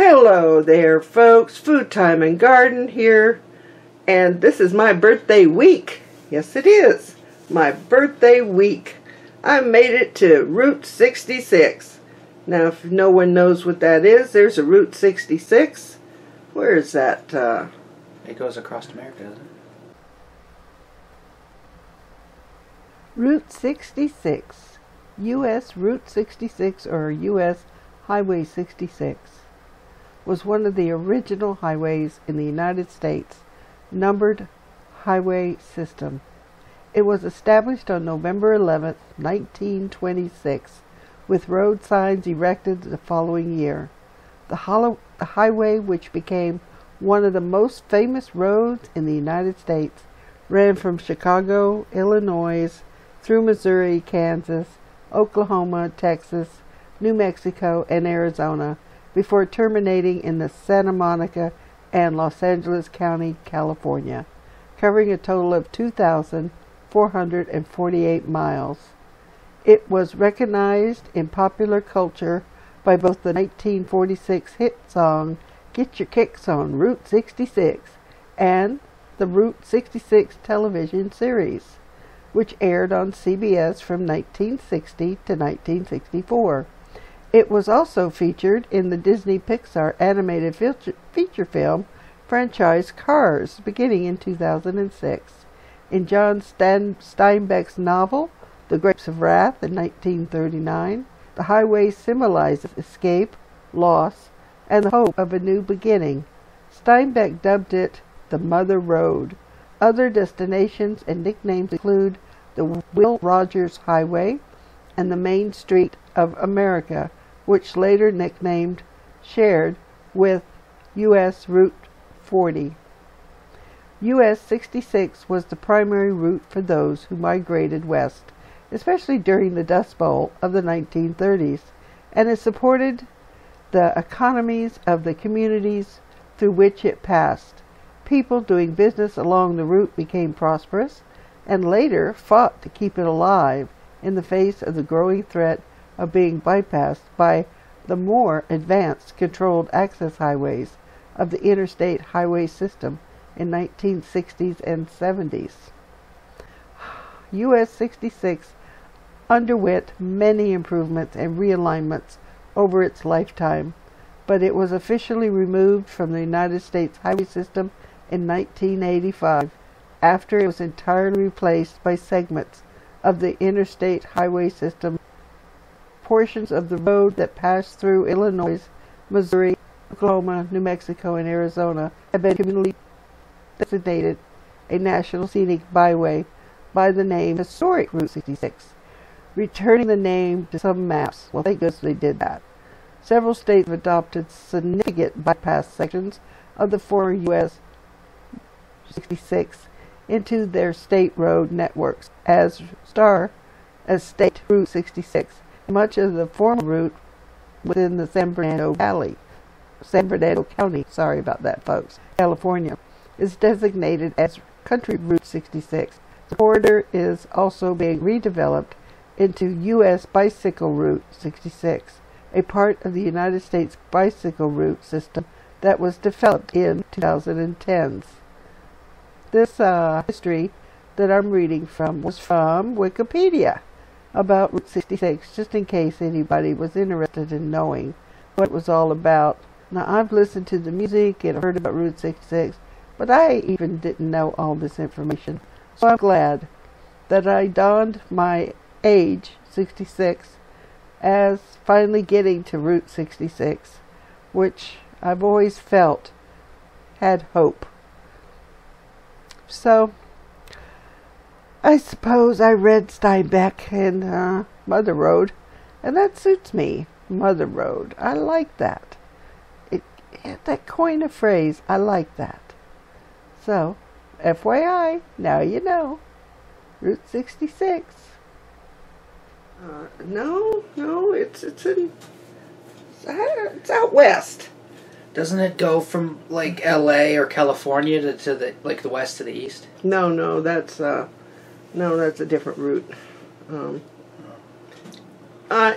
Hello there, folks. Food Time and Garden here, and this is my birthday week. Yes, it is my birthday week. I made it to Route 66. Now, if no one knows what that is, there's a Route 66. Where is that? It goes across America, doesn't it? Route 66, U.S. Route 66, or U.S. Highway 66, was one of the original highways in the United States numbered highway system. It was established on November 11, 1926, with road signs erected the following year. The highway, which became one of the most famous roads in the United States, ran from Chicago, Illinois, through Missouri, Kansas, Oklahoma, Texas, New Mexico, and Arizona, before terminating in the Santa Monica and Los Angeles County, California, covering a total of 2,448 miles. It was recognized in popular culture by both the 1946 hit song Get Your Kicks on Route 66 and the Route 66 television series, which aired on CBS from 1960 to 1964. It was also featured in the Disney Pixar animated feature film franchise Cars, beginning in 2006. In John Steinbeck's novel, The Grapes of Wrath, in 1939, the highway symbolizes escape, loss, and the hope of a new beginning. Steinbeck dubbed it the Mother Road. Other destinations and nicknames include the Will Rogers Highway and the Main Street of America, which later shared with U.S. Route 40. U.S. 66 was the primary route for those who migrated west, especially during the Dust Bowl of the 1930s, and it supported the economies of the communities through which it passed. People doing business along the route became prosperous, and later fought to keep it alive in the face of the growing threat of being bypassed by the more advanced controlled access highways of the interstate highway system in 1960s and 70s. US 66 underwent many improvements and realignments over its lifetime, but it was officially removed from the United States highway system in 1985 after it was entirely replaced by segments of the interstate highway system. Portions of the road that passed through Illinois, Missouri, Oklahoma, New Mexico, and Arizona have been communally designated a National Scenic Byway by the name Historic Route 66, returning the name to some maps. Well, thank goodness they did that. Several states have adopted significant bypass sections of the former U.S. 66 into their state road networks as State Route 66. Much of the former route within the San Bernardino County, sorry about that, folks, California, is designated as Country Route 66. The corridor is also being redeveloped into U.S. Bicycle Route 66, a part of the United States bicycle route system that was developed in 2010s. This history that I'm reading from was from Wikipedia about Route 66, just in case anybody was interested in knowing what it was all about. Now, I've listened to the music and heard about Route 66, but I even didn't know all this information. So I'm glad that I donned my age, 66, as finally getting to Route 66, which I've always felt had hope. So, I suppose I read Steinbeck and Mother Road, and that suits me. Mother Road. I like that. That coin of phrase, I like that. So, FYI, now you know. Route 66. No, it's out west. Doesn't it go from like L.A. or California to the the west to the east? No, that's a different route.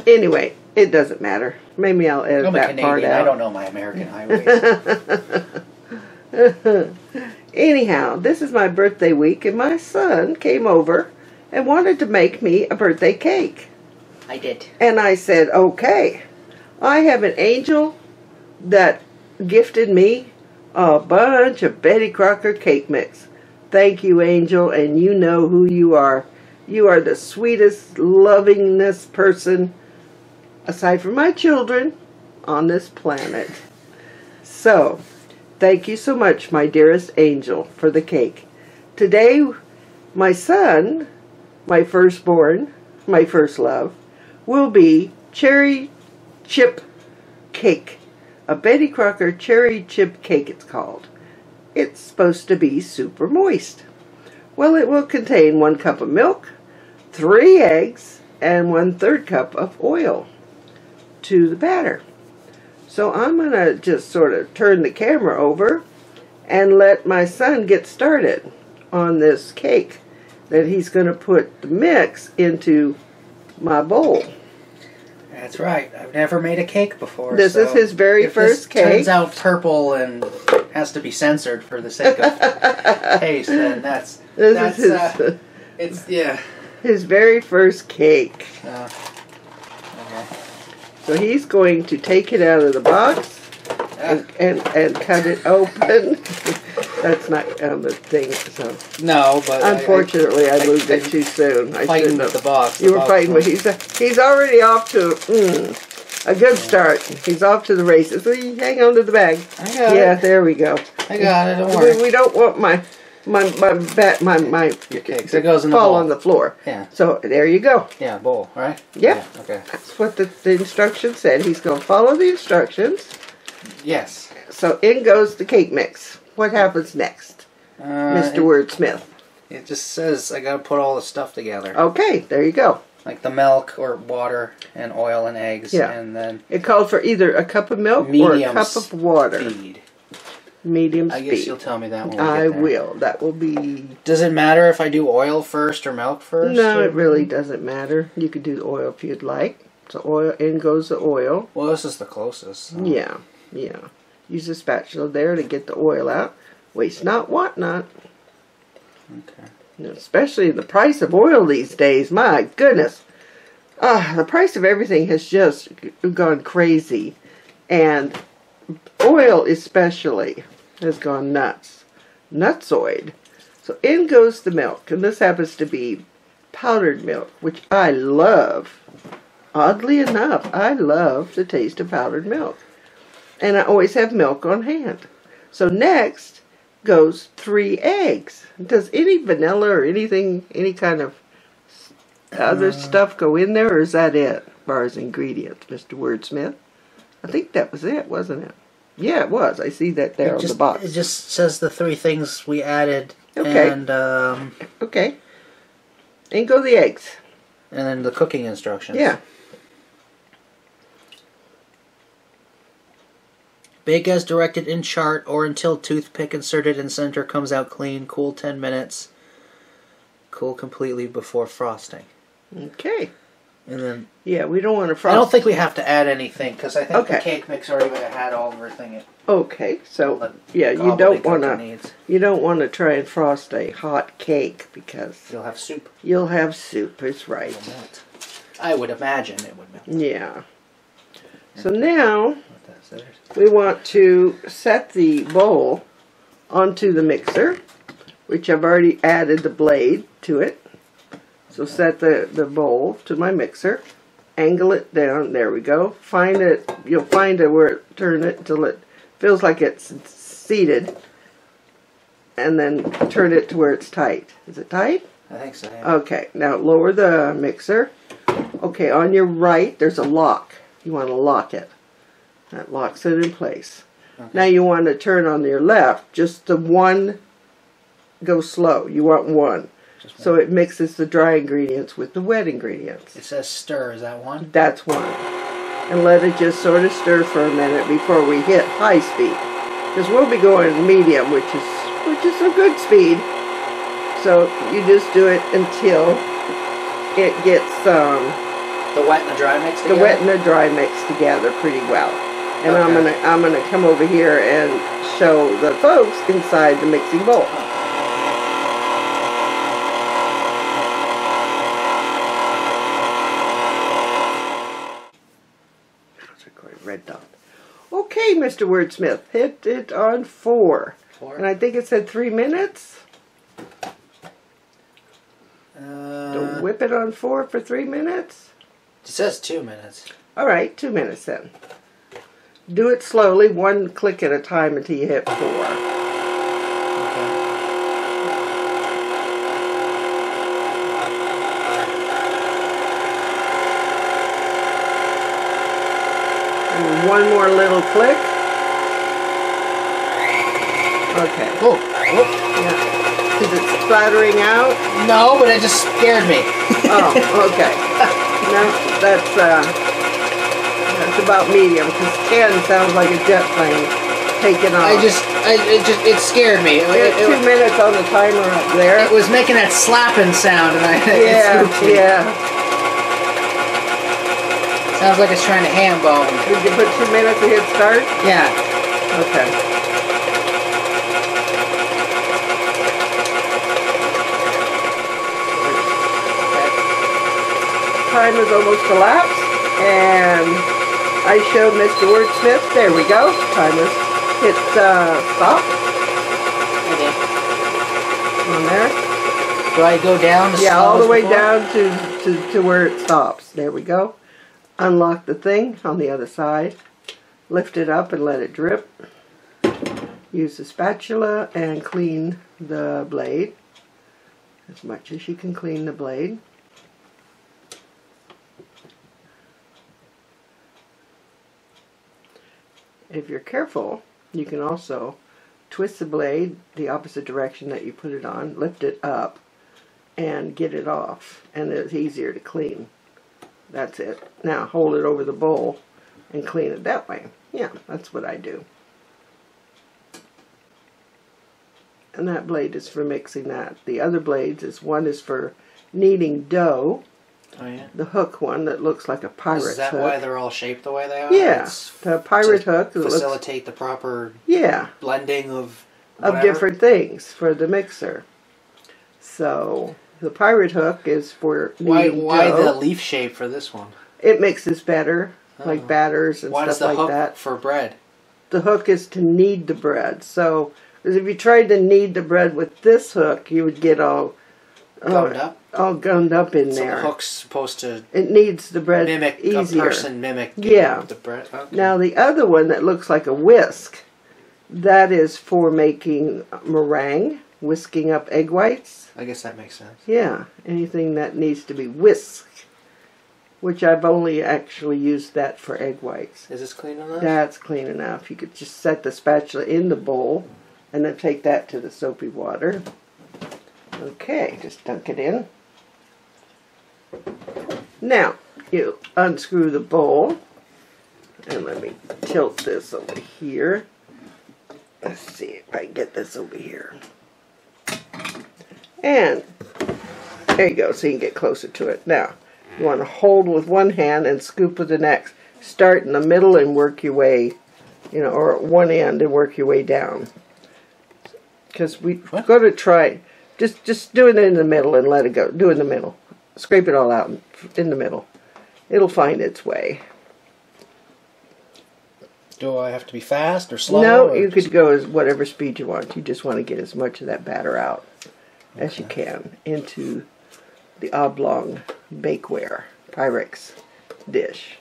Anyway, it doesn't matter. Maybe I'll edit I'm a that Canadian. part out. I don't know my American highways. Anyhow, this is my birthday week, and my son came over and wanted to make me a birthday cake. I did. And I said, okay. I have an angel that gifted me a bunch of Betty Crocker cake mix. Thank you, angel, and you know who you are. You are the sweetest, lovingest person, aside from my children, on this planet. So, thank you so much, my dearest angel, for the cake. Today, my son, my firstborn, my first love, will be cherry chip cake. A Betty Crocker cherry chip cake, it's called. It's supposed to be super moist. Well, it will contain 1 cup of milk, 3 eggs, and 1/3 cup of oil to the batter. So I'm going to just sort of turn the camera over and let my son get started on this cake that he's going to put the mix into my bowl. That's right. I've never made a cake before. This is his very first cake. If this turns out purple and has to be censored for the sake of taste, then that's his very first cake. Okay. So he's going to take it out of the box and cut it open. That's not on the thing. So no, but unfortunately, I moved it too soon. I fighting with the box. You were fighting with. He's already off to a good start. He's off to the races. So you hang on to the bag. I got it. Yeah, there we go. I got it. Don't worry. We don't want my your cake. So it goes in the fall bowl. on the floor. Yeah. So there you go. Yeah, bowl. Right. Yep. Yeah. Okay. That's what the instructions said. He's going to follow the instructions. Yes. So in goes the cake mix. What happens next, Mr. Wordsmith? It just says I got to put all the stuff together. Okay, there you go. Like the milk or water and oil and eggs. Yeah. And then it called for either a cup of milk or a cup of water. Speed. Medium speed. I guess you'll tell me that when we I get there. will. That will be... Does it matter if I do oil first or milk first? No, or... it really doesn't matter. You could do the oil if you'd like. So oil, in goes the oil. Well, this is the closest. So. Yeah. Use a spatula there to get the oil out. Waste not, want not. Okay. Especially the price of oil these days. My goodness. The price of everything has just gone crazy. And oil especially has gone nuts. Nutsoid. So in goes the milk. And this happens to be powdered milk, which I love. Oddly enough, I love the taste of powdered milk. And I always have milk on hand. So next goes 3 eggs. Does any vanilla or anything, any kind of other stuff go in there, or is that it, as far as ingredients, Mr. Wordsmith? I think that was it, wasn't it? Yeah, it was. I see that there on the box. It just says the 3 things we added. Okay. And, okay. In go the eggs. And then the cooking instructions. Yeah. Bake as directed in chart or until toothpick inserted in center comes out clean. Cool 10 minutes. Cool completely before frosting. Okay. And then... Yeah, we don't want to frost. I don't think we have to add anything because I think the cake mix already would have had all everything. Okay, so yeah, you don't want to try and frost a hot cake because you'll have soup. You'll have soup. Is right. I would imagine it would melt. Yeah. So now we want to set the bowl onto the mixer, which I've already added the blade to it. So set the bowl to my mixer, angle it down, there we go. Find it, you'll find it where turn it until it feels like it's seated, and then turn it to where it's tight. Is it tight? I think so, yeah. Okay, now lower the mixer. Okay, on your right there's a lock. You want to lock it. That locks it in place. Okay. Now you want to turn on your left, just the one, go slow. You want one. So it mixes the dry ingredients with the wet ingredients. It says stir, is that one? That's one. And let it just sort of stir for a minute before we hit high speed. Because we'll be going medium, which is a good speed. So you just do it until it gets The wet and the dry mix together? The wet and the dry mix together pretty well. And okay. I'm gonna come over here and show the folks inside the mixing bowl. Red dot. Okay, Mr. Wordsmith, hit it on 4. And I think it said 3 minutes. Don't whip it on 4 for 3 minutes. It says 2 minutes. All right, 2 minutes then. Do it slowly, 1 click at a time until you hit 4. And 1 more little click. Okay. Oh. Yeah. Is it splattering out? No, but it just scared me. Oh, okay. No, that's about medium, because 10 sounds like a jet plane taking off. It scared me. It 2 minutes on the timer up there. It was making that slapping sound, and yeah. Sounds like it's trying to ham bone. Did you put 2 minutes to hit start? Yeah. Okay. Time is almost elapsed, and I showed Mr. Wordsmith. There we go. Timer hit stop. I did. On there. Do I go down? Yeah, all the way down to where it stops. There we go. Unlock the thing on the other side. Lift it up and let it drip. Use the spatula and clean the blade as much as you can clean the blade. If you're careful, you can also twist the blade the opposite direction that you put it on, lift it up, and get it off, and it's easier to clean. That's it. Now hold it over the bowl and clean it that way. Yeah, that's what I do. And that blade is for mixing that. The other blades one is for kneading dough. Oh, yeah. The hook one that looks like a pirate's hook. Is that why they're all shaped the way they are? Yeah, the pirate hook. Facilitate the proper blending of different things for the mixer. So the pirate hook is for kneading dough. Why the leaf shape for this one? It mixes better, like batters and stuff like that. Why does the hook for bread? The hook is to knead the bread. So if you tried to knead the bread with this hook, you would get all gummed up? All gummed up in there. So the hook's supposed to... It kneads the bread easier. A person mimic the bread. Okay. Now the other one that looks like a whisk, that is for making meringue, whisking up egg whites. I guess that makes sense. Yeah, anything that needs to be whisked, which I've only actually used that for egg whites. Is this clean enough? That's clean enough. You could just set the spatula in the bowl and then take that to the soapy water. Okay, just dunk it in. Now, you unscrew the bowl, and let me tilt this over here. Let's see if I can get this over here. And there you go, so you can get closer to it. Now, you want to hold with one hand and scoop with the next. Start in the middle and work your way, or at one end and work your way down. Because we've got to try, just do it in the middle and let it go. Do it in the middle. Scrape it all out in the middle. It'll find its way. Do I have to be fast or slow? No, you could go as whatever speed you want. You just want to get as much of that batter out as you can into the oblong bakeware Pyrex dish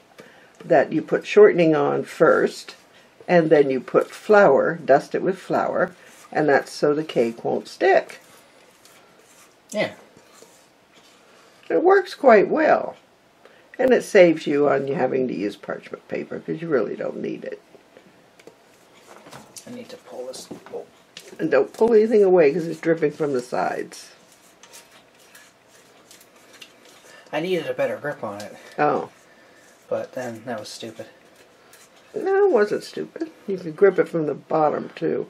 that you put shortening on first, and then you put flour, dust it with flour, and that's so the cake won't stick. Yeah. It works quite well. And it saves you on you having to use parchment paper because you really don't need it. I need to pull this. Oh. And don't pull anything away because it's dripping from the sides. I needed a better grip on it. Oh. But then that was stupid. No, it wasn't stupid. You could grip it from the bottom too.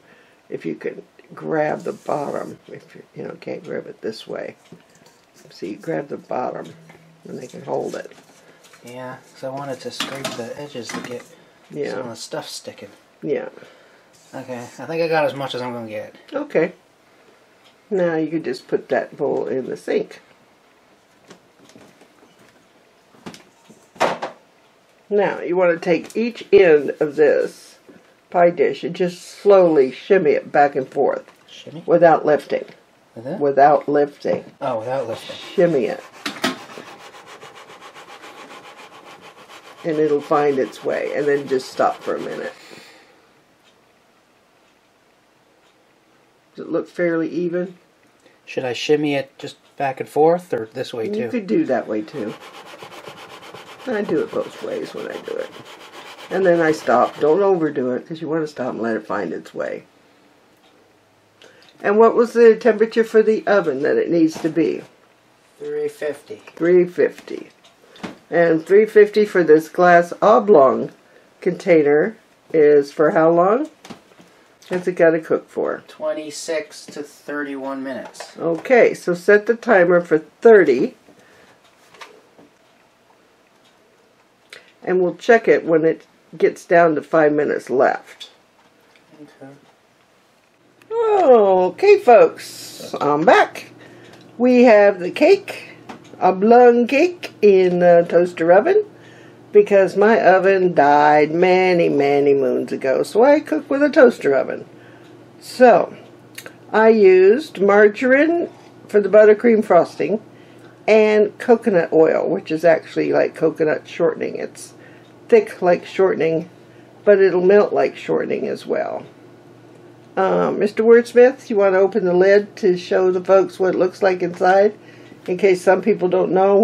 If you could grab the bottom. If you can't grab it this way. So you grab the bottom and they can hold it. Yeah, because I wanted to scrape the edges to get some of the stuff sticking. Yeah. Okay, I think I got as much as I'm going to get. Okay. Now you could just put that bowl in the sink. Now you want to take each end of this pie dish and just slowly shimmy it back and forth. Shimmy? Without lifting. Without lifting. Oh, without lifting. Shimmy it. And it'll find its way. And then just stop for a minute. Does it look fairly even? Should I shimmy it just back and forth, or this way too? You could do that way too. I do it both ways when I do it. And then I stop. Don't overdo it, because you want to stop and let it find its way. And what was the temperature for the oven that it needs to be? 350. 350. And 350 for this glass oblong container is for how long? Has it got to cook for? 26 to 31 minutes. Okay, so set the timer for 30. And we'll check it when it gets down to 5 minutes left. Okay. Okay, folks, I'm back. We have the cake, oblong cake, in the toaster oven because my oven died many, many moons ago, so I cook with a toaster oven. So, I used margarine for the buttercream frosting and coconut oil, which is actually like coconut shortening. It's thick like shortening, but it'll melt like shortening as well. Mr. Wordsmith, you want to open the lid to show the folks what it looks like inside? In case some people don't know,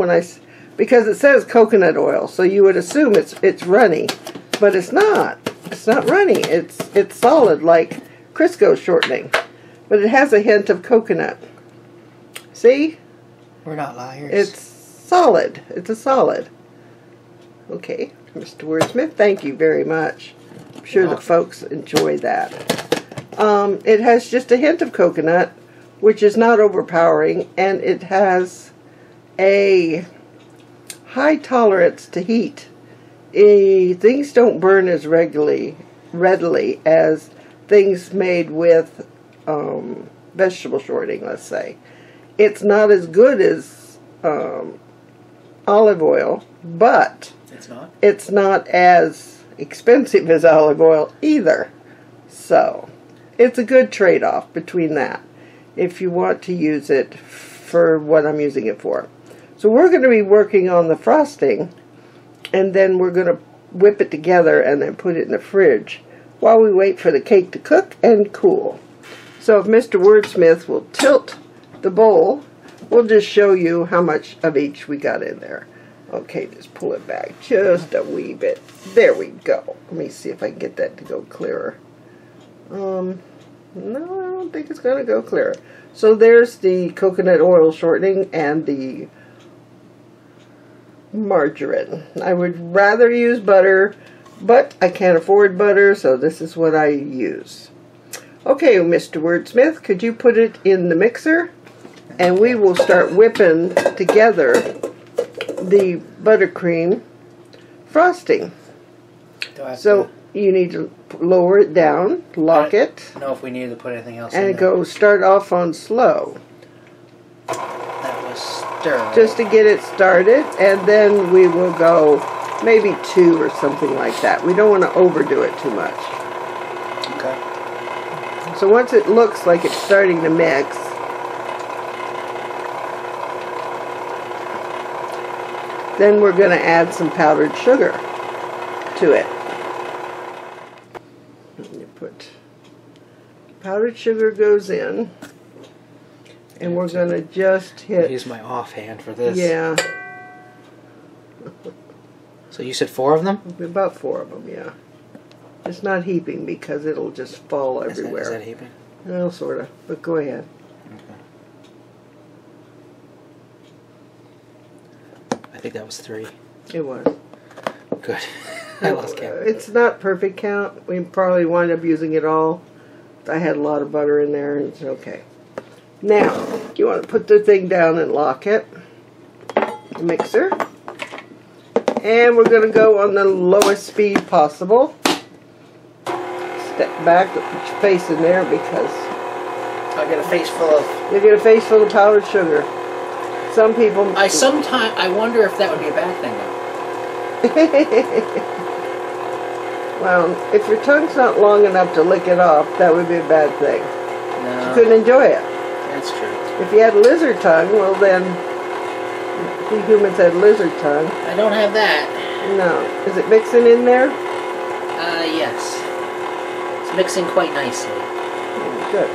because it says coconut oil, so you would assume it's runny, but it's not. It's not runny. It's solid like Crisco shortening, but it has a hint of coconut. See? We're not liars. It's solid. It's a solid. Okay, Mr. Wordsmith, thank you very much. I'm sure the folks enjoy that. It has just a hint of coconut, which is not overpowering, and it has a high tolerance to heat. Things don't burn as readily as things made with vegetable shortening, let's say. It's not as good as olive oil, but it's not as expensive as olive oil either. So, it's a good trade-off between that if you want to use it for what I'm using it for. So we're going to be working on the frosting, and then we're going to whip it together and then put it in the fridge while we wait for the cake to cook and cool. So if Mr. Wordsmith will tilt the bowl, we'll just show you how much of each we got in there. Okay, just pull it back just a wee bit. There we go. Let me see if I can get that to go clearer. No, I don't think it's going to go clearer. So there's the coconut oil shortening and the margarine. I would rather use butter, but I can't afford butter, so this is what I use. Okay, Mr. Wordsmith, could you put it in the mixer? And we will start whipping together the buttercream frosting. So you need to lower it down, lock it. I don't know if we need to put anything else in and there. go start off on slow. That was stir. Just to get it started, and then we will go maybe 2 or something like that. We don't want to overdo it too much. Okay. So once it looks like it's starting to mix, then we're going to add some powdered sugar to it. You put powdered sugar goes in, and we're going to just hit. Use my offhand for this. Yeah. So you said 4 of them? About 4 of them, yeah. It's not heaping because it'll just fall everywhere. Is that heaping? Well, sort of, but go ahead. Okay. I think that was 3. It was. Good. I lost count. It's not perfect count. We probably wind up using it all. I had a lot of butter in there, and it's okay. Now, you want to put the thing down and lock it. The mixer. And we're going to go on the lowest speed possible. Step back, put your face in there because I get a face full of... you get a face full of powdered sugar. Some people... I wonder if that would be a bad thing, though. Well, if your tongue's not long enough to lick it off, that would be a bad thing. No. You couldn't enjoy it. That's true. If you had lizard tongue, well then, we humans had lizard tongue. I don't have that. No. Is it mixing in there? Yes. It's mixing quite nicely. Good.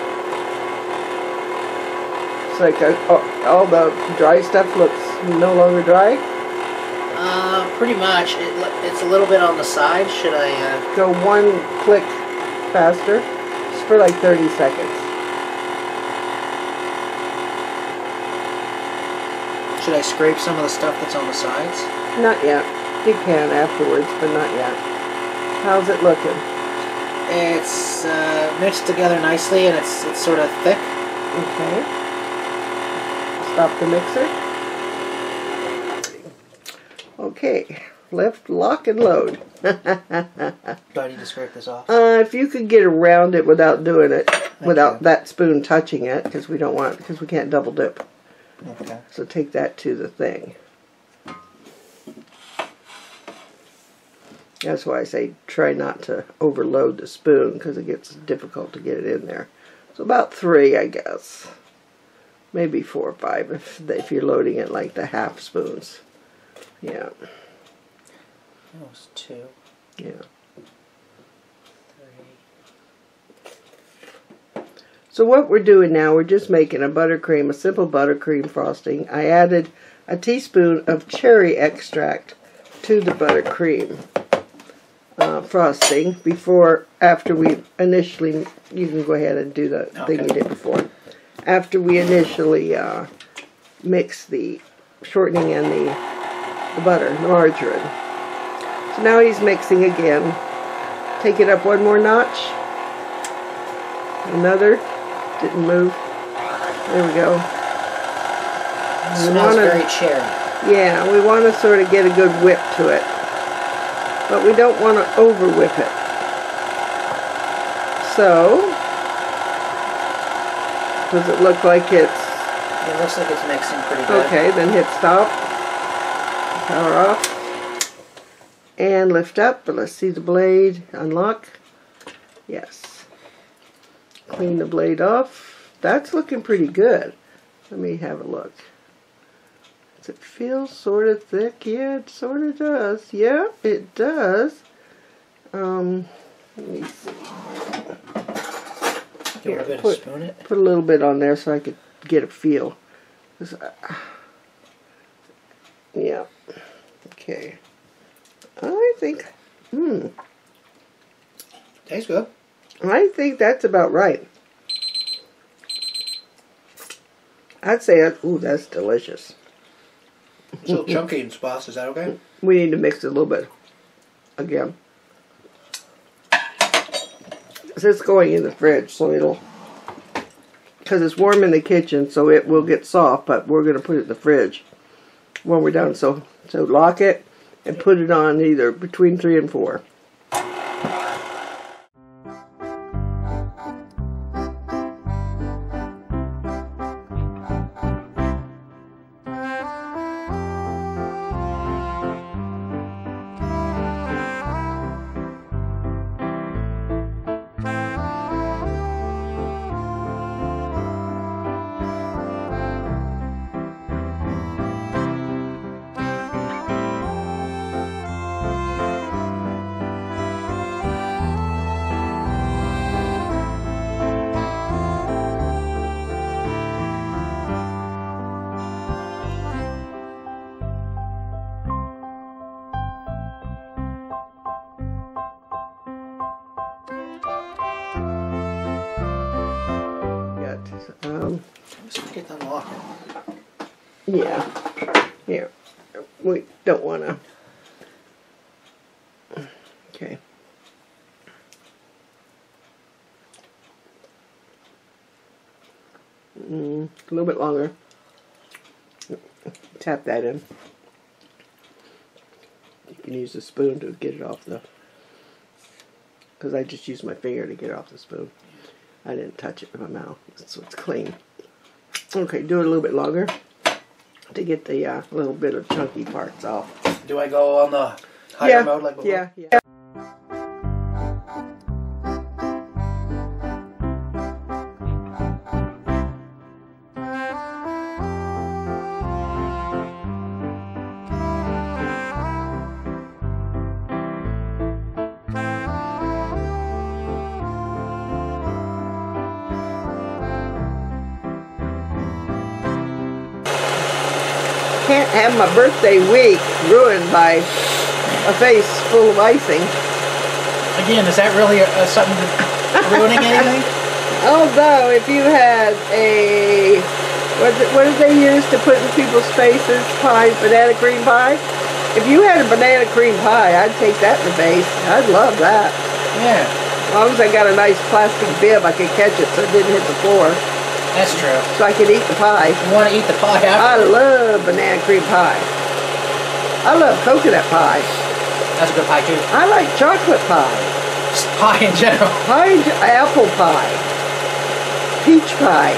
It's like all the dry stuff looks no longer dry? Pretty much. It's a little bit on the side. Should I, Go one click faster, just for like 30 seconds. Should I scrape some of the stuff that's on the sides? Not yet. You can afterwards, but not yet. How's it looking? It's mixed together nicely, and it's sort of thick. Okay. Stop the mixer. Okay. Lift, lock, and load. Do I need to scrape this off? If you could get around it without doing it, without you. that spoon touching it, because we don't want, because we can't double dip. Okay. So take that to the thing. That's why I say try not to overload the spoon, because it gets difficult to get it in there. So about 3, I guess. Maybe 4 or 5 if you're loading it like the half spoons. Yeah. That was 2. Yeah. 3. So what we're doing now, we're just making a simple buttercream frosting. I added a teaspoon of cherry extract to the buttercream frosting after we initially, you can go ahead and do the thing you did before. After we initially mix the shortening and the butter, the margarine. So now he's mixing again. Take it up one more notch. Another. Didn't move. There we go. It smells very cherry. Yeah, we want to sort of get a good whip to it. But we don't want to over whip it. So, does it look like it's... It looks like it's mixing pretty good. Okay, then hit stop. Power off. And lift up, but let's see the blade. Unlock. Yes. Clean the blade off. That's looking pretty good. Let me have a look. Does it feel sort of thick? Yeah, it sort of does. Yeah, it does. Let me see. You want a bit of spoon it? Put a little bit on there so I could get a feel. Yeah. Okay. I think, Tastes good. I think that's about right. I'd say, ooh, that's delicious. It's a little chunky in spots. Is that okay? We need to mix it a little bit again. It's going in the fridge, so it'll, because it's warm in the kitchen, so it will get soft, but we're going to put it in the fridge when we're done. So lock it and put it on either between 3 and 4. Just get that lock. Yeah. Here. We don't want to. Okay. A little bit longer. Tap that in. can use a spoon to get it off the... Because I just used my finger to get it off the spoon. I didn't touch it with my mouth, so it's clean. Okay, do it a little bit longer to get the little bit of chunky parts off. Do I go on the higher mode like before? Yeah. Can't have my birthday week ruined by a face full of icing. Again, is that really something ruining anything? Although, if you had a... What did they use to put in people's faces? Pie, banana cream pie? If you had a banana cream pie, I'd take that in the face. I'd love that. Yeah. As long as I got a nice plastic bib, I could catch it so it didn't hit the floor. That's true. So I could eat the pie. You want to eat the pie I after? love banana cream pie. I love coconut pie. That's a good pie too. I like chocolate pie. Just pie in general. Apple pie. Peach pie.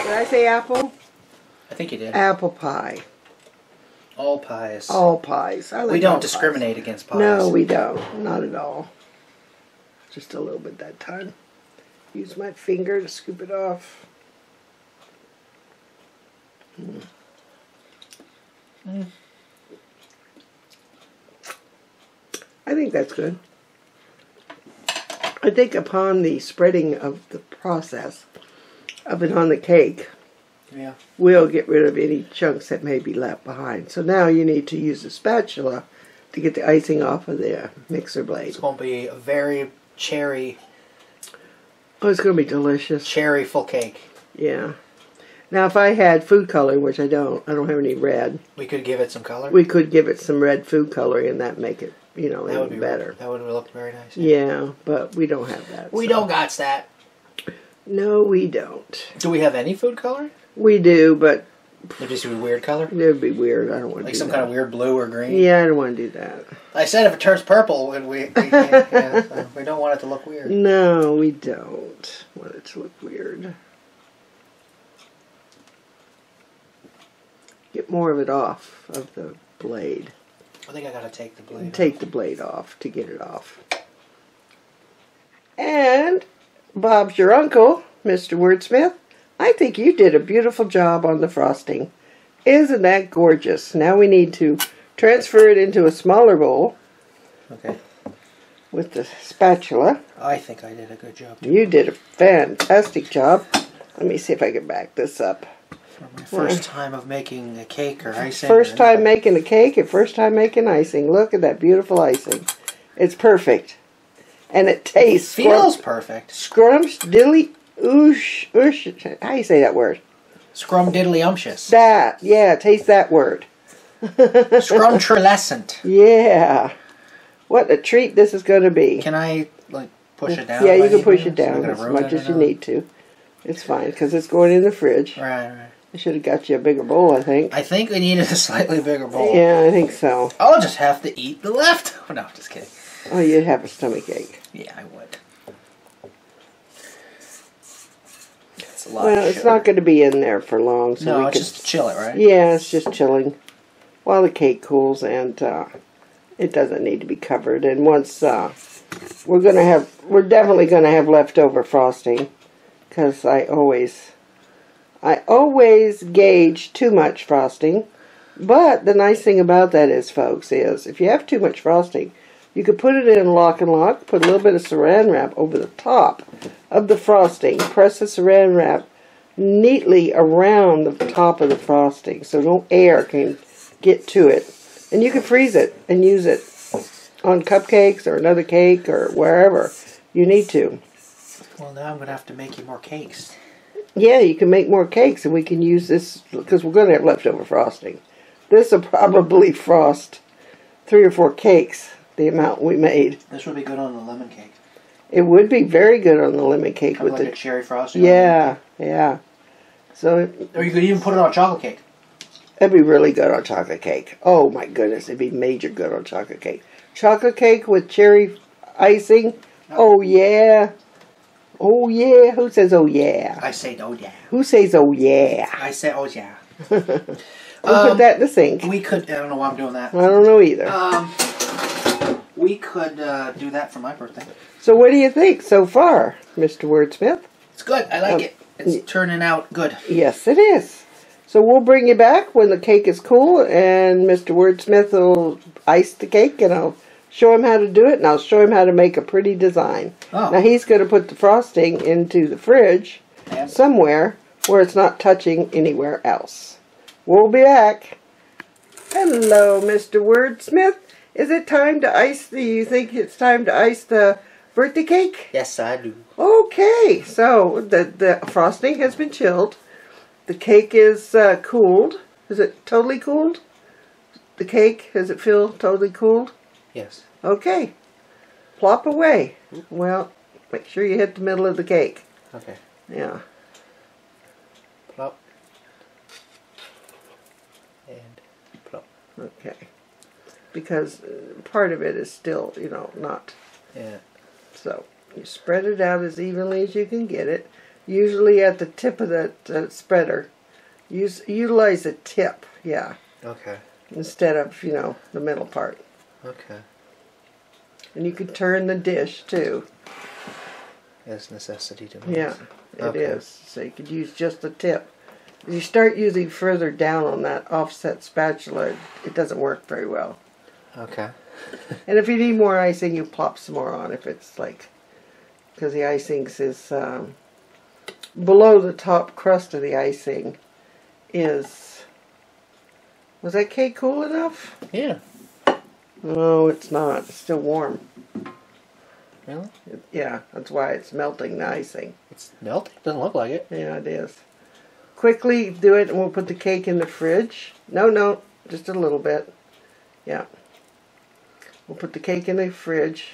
Did I say apple? I think you did. Apple pie. All pies. All pies. I like We don't all discriminate against pies. No, we don't. Not at all. Just a little bit that time. Use my finger to scoop it off. I think that's good. I think upon the spreading of the process of it on the cake, Yeah. we'll get rid of any chunks that may be left behind. So now you need to use a spatula to get the icing off of the mixer blade. It's going to be a very cherry Oh, it's going to be delicious. cherry full cake. Yeah. Now, if I had food coloring, which I don't have any red. We could give it some color. We could give it some red food coloring and that make it, you know, that would be even better. That would look very nice. Yeah, but we don't have that. We so. don't got that. No, we don't. Do we have any food color? We do, but It'd just be a weird color? it would be weird. I don't want to Like do some that. kind of weird blue or green? Yeah, I don't want to do that. I said if it turns purple, we can't, yeah, so we don't want it to look weird. No, we don't want it to look weird. Get more of it off of the blade. I think I gotta take the blade. Take the blade off to get it off. And Bob's your uncle, Mr. Wordsmith. I think you did a beautiful job on the frosting. Isn't that gorgeous? Now we need to transfer it into a smaller bowl Okay. with the spatula. I think I did a good job too. You did a fantastic job. Let me see if I can back this up. For my first time of making a cake or icing. First time making a cake and first time making icing. Look at that beautiful icing. It's perfect. And it tastes... Feels perfect. Scrumptious, oosh. How do you say that word? Scrumdiddlyumptious. That, yeah, taste that word. Scrumtrilescent. Yeah. What a treat this is going to be. Can I, like, push it down? Yeah, if you I can need push to? it down So I'm as gonna much ruin it as you or- need to. It's fine, because it's going in the fridge. Right. I should have got you a bigger bowl, I think. I think we needed a slightly bigger bowl. Yeah, I think so. I'll just have to eat the left. Oh, no, just kidding. Oh, you'd have a stomach ache. Yeah, I would. It's a lot Well, of it's sugar. not going to be in there for long. So No, we it's can, just chill it, right? yeah, it's just chilling while the cake cools, and it doesn't need to be covered. And once we're definitely going to have leftover frosting, because I always gauge too much frosting. But the nice thing about that is, folks, is if you have too much frosting, you could put it in lock and lock, put a little bit of saran wrap over the top of the frosting, press the saran wrap neatly around the top of the frosting so no air can get to it. And you can freeze it and use it on cupcakes or another cake or wherever you need to. Well, now I'm going to have to make you more cakes. Yeah, you can make more cakes, and we can use this because we're going to have leftover frosting. This will probably frost 3 or 4 cakes, the amount we made. This would be good on the lemon cake. It would be very good on the lemon cake Kind of with like the a cherry frosting. yeah. So Or you could even put it on a chocolate cake. That'd be really good on chocolate cake. Oh my goodness, it'd be major good on chocolate cake. Chocolate cake with cherry icing. Oh yeah. Oh yeah. Who says oh yeah? I say oh yeah. Who says oh yeah? I say oh yeah. We'll put that in the sink. We could. I don't know why I'm doing that. I don't know either. We could do that for my birthday. So what do you think so far, Mr. Wordsmith? It's good. I like it. It's turning out good. Yes, it is. So we'll bring you back when the cake is cool, and Mr. Wordsmith will ice the cake, and I'll show him how to do it, and I'll show him how to make a pretty design. Oh. Now he's going to put the frosting into the fridge somewhere where it's not touching anywhere else. We'll be back. Hello, Mr. Wordsmith. Is it time to ice the, you think it's time to ice the birthday cake? Yes, I do. Okay, so the frosting has been chilled. The cake is cooled. Is it totally cooled? The cake, does it feel totally cooled? Yes. Okay. Plop away. Well, make sure you hit the middle of the cake. Okay. Yeah. Plop. And plop. Okay. Because part of it is still, you know, not. Yeah. So, you spread it out as evenly as you can get it. Usually at the tip of that spreader. Utilize a tip, yeah. Okay. Instead of, you know, the middle part. Okay. And you can turn the dish, too. It's necessity to me. Yeah, it is. So you could use just the tip. If you start using further down on that offset spatula, it doesn't work very well. Okay. And if you need more icing, you plop some more on if it's like, because the icing is below the top crust of the icing is, was that cake cool enough? Yeah. No, it's not. It's still warm. Really? Yeah, that's why it's melting the icing. It's melting? Doesn't look like it. Yeah, it is. Quickly do it and we'll put the cake in the fridge. No, just a little bit. Yeah. We'll put the cake in the fridge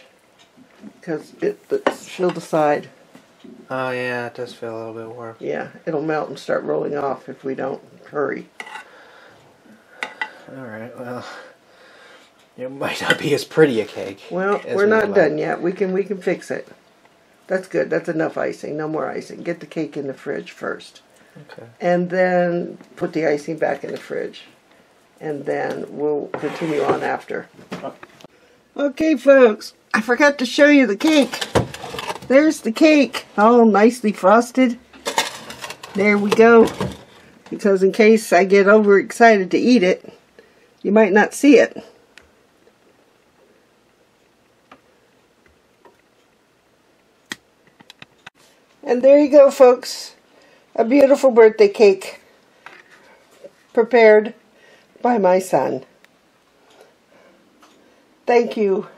because she'll decide. Oh yeah, it does feel a little bit warm. Yeah, it'll melt and start rolling off if we don't hurry. Alright, well, it might not be as pretty a cake. Well, we're not done yet. We can fix it. That's good. That's enough icing. No more icing. Get the cake in the fridge first. Okay. And then put the icing back in the fridge. And then we'll continue on after. Okay, folks. I forgot to show you the cake. There's the cake. All nicely frosted. There we go. Because in case I get overexcited to eat it, you might not see it. And there you go, folks. A beautiful birthday cake prepared by my son. Thank you,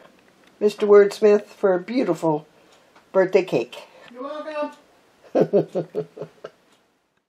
Mr. Wordsmith, for a beautiful birthday cake. You're welcome.